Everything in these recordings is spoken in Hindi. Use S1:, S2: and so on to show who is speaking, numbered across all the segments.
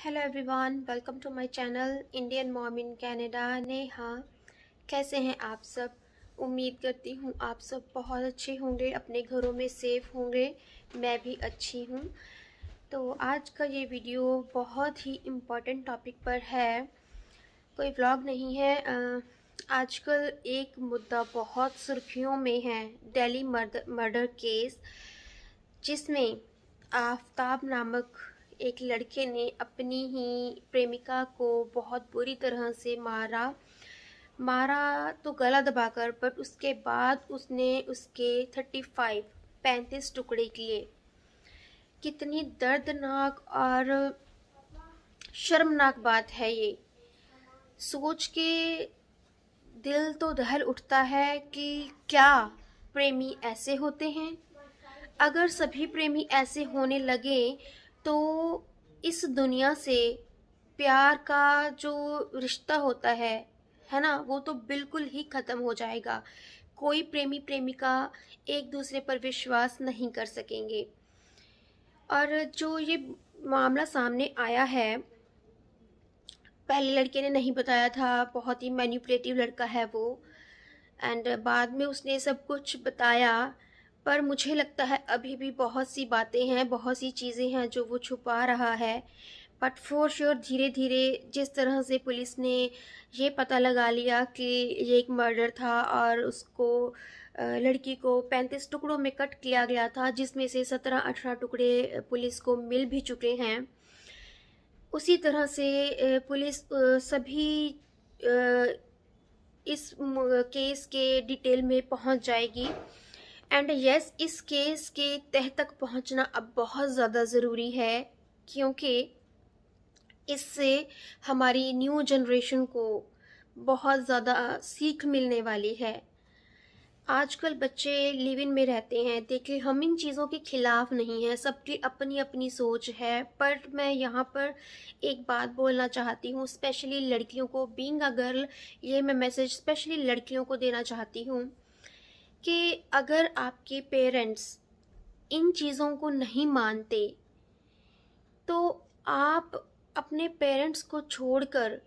S1: Hello everyone, welcome to my channel Indian mom in Canada. Neha, कैसे हैं आप सब? उम्मीद करती हूँ आप सब बहुत अच्छे होंगे, अपने घरों में सेफ होंगे। मैं भी अच्छी हूँ। तो आज का ये वीडियो बहुत ही इम्पोर्टेंट टॉपिक पर है, कोई व्लॉग नहीं है। आजकल एक मुद्दा बहुत सुर्खियों में है, दिल्ली मर्डर केस, जिसमें आफताब नामक एक लड़के ने अपनी ही प्रेमिका को बहुत बुरी तरह से मारा तो गला दबाकर, पर उसके बाद उसने उसके 35 टुकड़े किए। कितनी दर्दनाक और शर्मनाक बात है ये। सोच के दिल तो दहल उठता है कि क्या प्रेमी ऐसे होते हैं? अगर सभी प्रेमी ऐसे होने लगे तो इस दुनिया से प्यार का जो रिश्ता होता है ना, वो तो बिल्कुल ही ख़त्म हो जाएगा। कोई प्रेमी प्रेमिका एक दूसरे पर विश्वास नहीं कर सकेंगे। और जो ये मामला सामने आया है, पहले लड़के ने नहीं बताया था, बहुत ही मैनिपुलेटिव लड़का है वो, एंड बाद में उसने सब कुछ बताया। पर मुझे लगता है अभी भी बहुत सी बातें हैं, बहुत सी चीज़ें हैं जो वो छुपा रहा है। बट फॉर श्योर धीरे धीरे जिस तरह से पुलिस ने ये पता लगा लिया कि ये एक मर्डर था और उसको लड़की को 35 टुकड़ों में कट किया गया था, जिसमें से 17-18 टुकड़े पुलिस को मिल भी चुके हैं। उसी तरह से पुलिस सभी इस केस के डिटेल में पहुंच जाएगी। एंड यस, इस केस के तह तक पहुंचना अब बहुत ज़्यादा ज़रूरी है, क्योंकि इससे हमारी न्यू जनरेशन को बहुत ज़्यादा सीख मिलने वाली है। आजकल बच्चे लिव इन में रहते हैं। देखिए, हम इन चीज़ों के खिलाफ नहीं हैं, सबकी अपनी अपनी सोच है। पर मैं यहाँ पर एक बात बोलना चाहती हूँ, स्पेशली लड़कियों को। बीइंग अ गर्ल, ये मैं मैसेज स्पेशली लड़कियों को देना चाहती हूँ कि अगर आपके पेरेंट्स इन चीज़ों को नहीं मानते तो आप अपने पेरेंट्स को छोड़कर,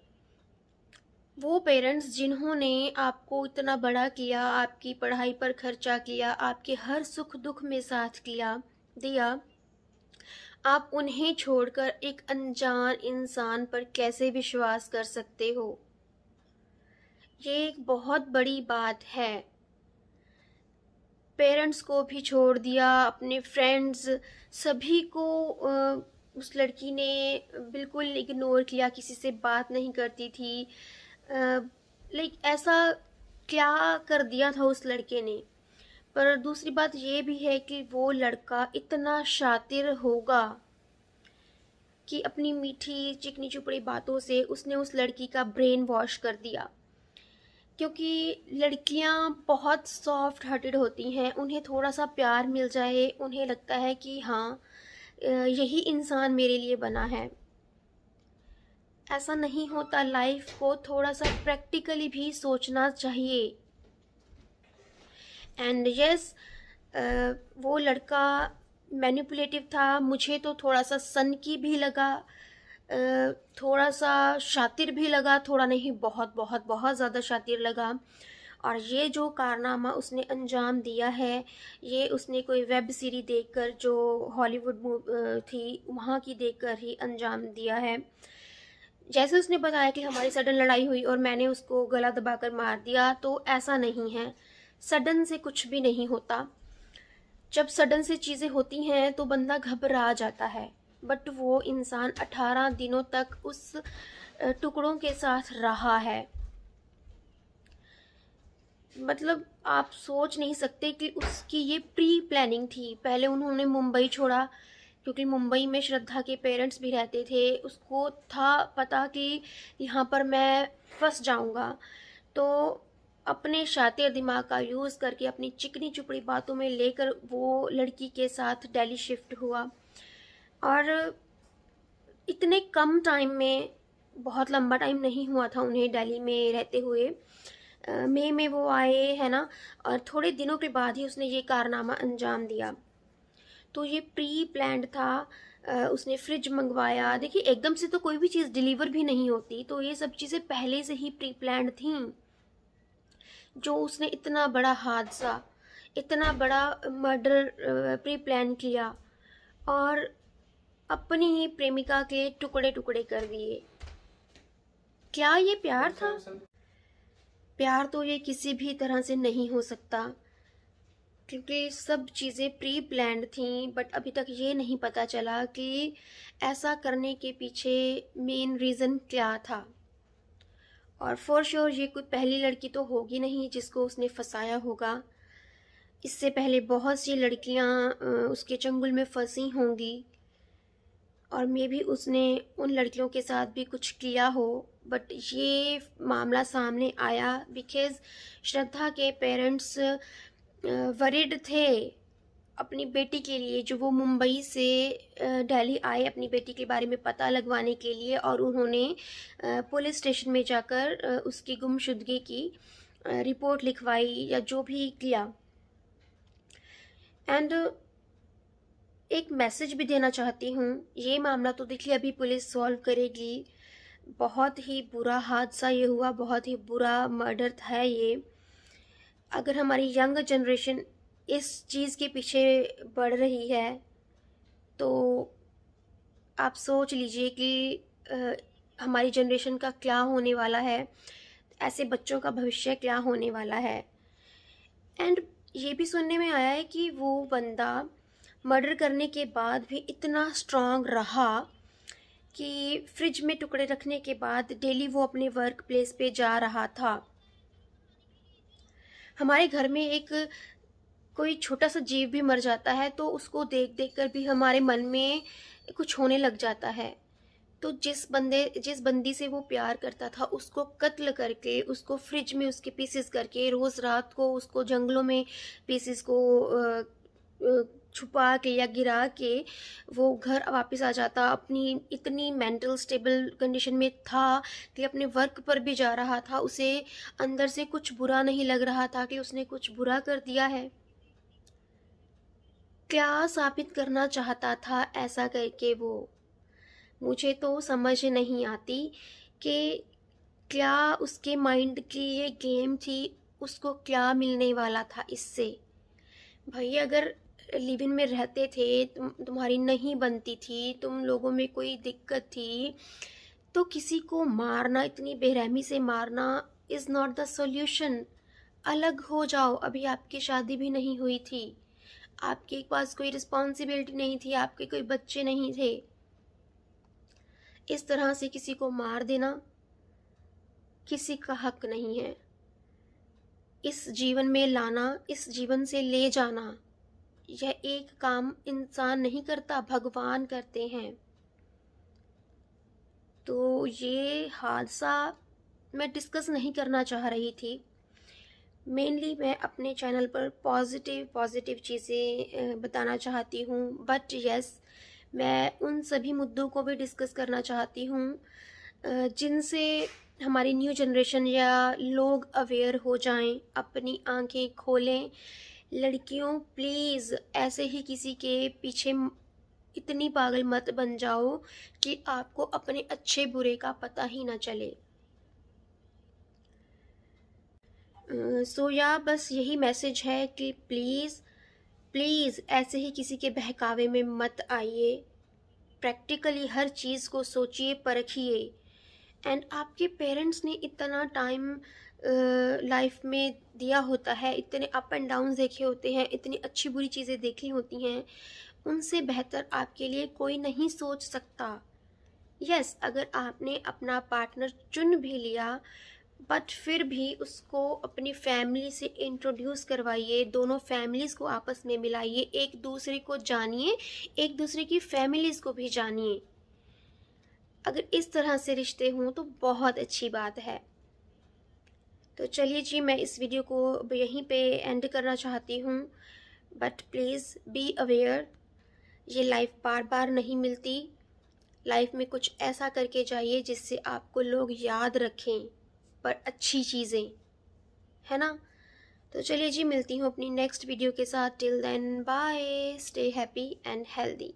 S1: वो पेरेंट्स जिन्होंने आपको इतना बड़ा किया, आपकी पढ़ाई पर खर्चा किया, आपके हर सुख दुख में साथ दिया, आप उन्हें छोड़कर एक अनजान इंसान पर कैसे विश्वास कर सकते हो? ये एक बहुत बड़ी बात है। पेरेंट्स को भी छोड़ दिया, अपने फ्रेंड्स सभी को उस लड़की ने बिल्कुल इग्नोर किया, किसी से बात नहीं करती थी। लाइक ऐसा क्या कर दिया था उस लड़के ने? पर दूसरी बात ये भी है कि वो लड़का इतना शातिर होगा कि अपनी मीठी चिकनी चुपड़ी बातों से उसने उस लड़की का ब्रेन वॉश कर दिया। क्योंकि लड़कियां बहुत सॉफ्ट हार्टेड होती हैं, उन्हें थोड़ा सा प्यार मिल जाए, उन्हें लगता है कि हाँ, यही इंसान मेरे लिए बना है। ऐसा नहीं होता। लाइफ को थोड़ा सा प्रैक्टिकली भी सोचना चाहिए। एंड यस, वो लड़का मैनिपुलेटिव था। मुझे तो थोड़ा सा सनकी भी लगा, थोड़ा सा शातिर भी लगा, थोड़ा नहीं, बहुत बहुत बहुत ज़्यादा शातिर लगा। और ये जो कारनामा उसने अंजाम दिया है, ये उसने कोई वेब सीरीज देखकर, जो हॉलीवुड थी वहाँ की देखकर ही अंजाम दिया है। जैसे उसने बताया कि हमारी सडन लड़ाई हुई और मैंने उसको गला दबाकर मार दिया, तो ऐसा नहीं है। सडन से कुछ भी नहीं होता। जब सडन से चीज़ें होती हैं तो बंदा घबरा जाता है, बट वो इंसान 18 दिनों तक उस टुकड़ों के साथ रहा है। मतलब आप सोच नहीं सकते कि उसकी ये प्री प्लानिंग थी। पहले उन्होंने मुंबई छोड़ा, क्योंकि मुंबई में श्रद्धा के पेरेंट्स भी रहते थे। उसको था पता कि यहाँ पर मैं फंस जाऊँगा, तो अपने शातिर दिमाग का यूज़ करके, अपनी चिकनी चुपड़ी बातों में लेकर वो लड़की के साथ दिल्ली शिफ्ट हुआ। और इतने कम टाइम में, बहुत लंबा टाइम नहीं हुआ था उन्हें दिल्ली में रहते हुए, मई में वो आए, है ना, और थोड़े दिनों के बाद ही उसने ये कारनामा अंजाम दिया। तो ये प्री प्लान्ड था। उसने फ्रिज मंगवाया। देखिए एकदम से तो कोई भी चीज़ डिलीवर भी नहीं होती, तो ये सब चीज़ें पहले से ही प्री प्लान्ड थी। जो उसने इतना बड़ा हादसा, इतना बड़ा मर्डर प्री प्लान किया और अपनी ही प्रेमिका के टुकड़े टुकड़े कर दिए। क्या ये प्यार था? प्यार तो ये किसी भी तरह से नहीं हो सकता, क्योंकि सब चीज़ें प्री प्लान्ड थी। बट अभी तक ये नहीं पता चला कि ऐसा करने के पीछे मेन रीज़न क्या था। और फॉर श्योर ये कोई पहली लड़की तो होगी नहीं जिसको उसने फंसाया होगा। इससे पहले बहुत सी लड़कियां उसके चंगुल में फंसी होंगी और मे भी उसने उन लड़कियों के साथ भी कुछ किया हो। बट ये मामला सामने आया बिकॉज श्रद्धा के पेरेंट्स वरीड थे अपनी बेटी के लिए, जो वो मुंबई से दिल्ली आए अपनी बेटी के बारे में पता लगवाने के लिए, और उन्होंने पुलिस स्टेशन में जाकर उसकी गुमशुदगी की रिपोर्ट लिखवाई या जो भी किया। एंड एक मैसेज भी देना चाहती हूँ। ये मामला तो देखिए अभी पुलिस सॉल्व करेगी। बहुत ही बुरा हादसा ये हुआ, बहुत ही बुरा मर्डर था ये। अगर हमारी यंग जनरेशन इस चीज़ के पीछे बढ़ रही है तो आप सोच लीजिए कि हमारी जनरेशन का क्या होने वाला है, ऐसे बच्चों का भविष्य क्या होने वाला है। एंड ये भी सुनने में आया है कि वो बंदा मर्डर करने के बाद भी इतना स्ट्रांग रहा कि फ्रिज में टुकड़े रखने के बाद डेली वो अपने वर्क प्लेस पे जा रहा था। हमारे घर में एक कोई छोटा सा जीव भी मर जाता है तो उसको देख देख कर भी हमारे मन में कुछ होने लग जाता है। तो जिस बंदी से वो प्यार करता था उसको कत्ल करके, उसको फ्रिज में उसके पीसेस करके, रोज़ रात को उसको जंगलों में पीसेस को छुपा के या गिरा के वो घर वापस आ जाता। अपनी इतनी मेंटल स्टेबल कंडीशन में था कि अपने वर्क पर भी जा रहा था, उसे अंदर से कुछ बुरा नहीं लग रहा था कि उसने कुछ बुरा कर दिया है। क्या साबित करना चाहता था ऐसा करके वो, मुझे तो समझ नहीं आती कि क्या उसके माइंड की ये गेम थी, उसको क्या मिलने वाला था इससे। भाई अगर लिव इन में रहते थे, तुम्हारी नहीं बनती थी, तुम लोगों में कोई दिक्कत थी, तो किसी को मारना, इतनी बेरहमी से मारना इज़ नॉट द सॉल्यूशन। अलग हो जाओ। अभी आपकी शादी भी नहीं हुई थी, आपके पास कोई रिस्पॉन्सिबिलिटी नहीं थी, आपके कोई बच्चे नहीं थे। इस तरह से किसी को मार देना किसी का हक नहीं है। इस जीवन में लाना, इस जीवन से ले जाना, यह एक काम इंसान नहीं करता, भगवान करते हैं। तो ये हादसा मैं डिस्कस नहीं करना चाह रही थी। मेनली मैं अपने चैनल पर पॉजिटिव चीज़ें बताना चाहती हूँ। बट यस, मैं उन सभी मुद्दों को भी डिस्कस करना चाहती हूँ जिनसे हमारी न्यू जनरेशन या लोग अवेयर हो जाएं, अपनी आंखें खोलें। लड़कियों प्लीज़ ऐसे ही किसी के पीछे इतनी पागल मत बन जाओ कि आपको अपने अच्छे बुरे का पता ही ना चले। या बस यही मैसेज है कि प्लीज़ ऐसे ही किसी के बहकावे में मत आइए। प्रैक्टिकली हर चीज़ को सोचिए, परखिए। एंड आपके पेरेंट्स ने इतना टाइम लाइफ में दिया होता है, इतने अप एंड डाउन देखे होते हैं, इतनी अच्छी बुरी चीज़ें देखी होती हैं, उनसे बेहतर आपके लिए कोई नहीं सोच सकता। यस, अगर आपने अपना पार्टनर चुन भी लिया, बट फिर भी उसको अपनी फैमिली से इंट्रोड्यूस करवाइए, दोनों फैमिलीज़ को आपस में मिलाइए, एक दूसरे को जानिए, एक दूसरे की फैमिलीज़ को भी जानिए। अगर इस तरह से रिश्ते हों तो बहुत अच्छी बात है। तो चलिए जी, मैं इस वीडियो को यहीं पे एंड करना चाहती हूँ। बट प्लीज़ बी अवेयर, ये लाइफ बार बार नहीं मिलती। लाइफ में कुछ ऐसा करके जाइए जिससे आपको लोग याद रखें, पर अच्छी चीज़ें, है ना। तो चलिए जी, मिलती हूँ अपनी नेक्स्ट वीडियो के साथ। Till then bye, stay happy and healthy.